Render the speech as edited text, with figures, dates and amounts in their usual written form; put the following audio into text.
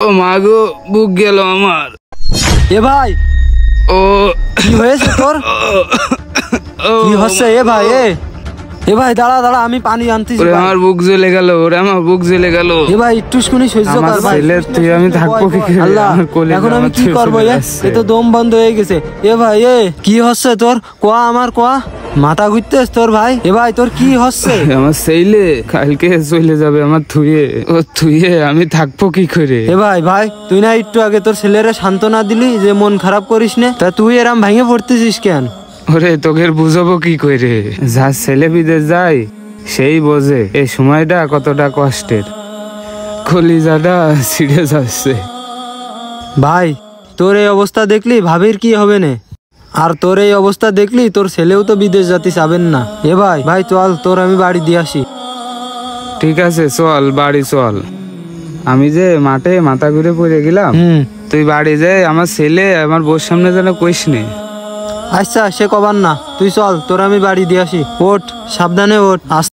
ও মা গো, বুক গেল আমার। এ ভাই, ও কি হয়েছে তোর? কি হচ্ছে এ ভাই? এ ভাই দাঁড়া দাঁড়া, আমি পানি আনতেছি। আমার বুক জ্বলে গেল, ওরে আমার বুক জ্বলে গেল। এ ভাই একটু শুনি সহ্য কর ভাই। তুই আমি থাকবো কি করে? আল্লাহ, এখন আমি কি করবো? এ তো দম বন্ধ হয়ে গেছে। এ ভাই কি হচ্ছে তোর? কোয়া আমার কোয়া, মাথা ঘুরতেছ তোর ভাই? এ ভাই তোর কি হচ্ছে? আমার সেইলে কালকে চলে যাবে আমার থুয়ে, ও থুয়ে আমি থাকবো কি করে? এ ভাই ভাই, তুই না একটু আগে তোর ছেলেরা সান্ত্বনা দিলি যে মন খারাপ করিস না, তা তুই এরম ভেঙে পড়তেছিস কেন? ওরে তোকে বুঝাবো কি করে? যার ছেলে বিদেশ যায় সেই বোঝে এই সময়টা কতটা কষ্টের। কলিজাটা ছিঁড়ে যাচ্ছে। ভাই তোর এই অবস্থা দেখলি ভাবির কি হবে না? আর তোর এই অবস্থা দেখলি তোর ছেলেও তো বিদেশ যেতে চাবেন না। এ ভাই ভাই চল, তোর আমি বাড়ি দিয়ে আসি। ঠিক আছে চল, বাড়ি চল। আমি যে মাঠে মাথা ঘুরে পড়ে গেলাম, তুই বাড়ি যাই, আমার ছেলে আমার বউর সামনে যেন কইস নে। আচ্ছা সে কবার না, তুই চল, তোর আমি বাড়ি দিয়ে আসি। ওঠ, সাবধানে ওঠ।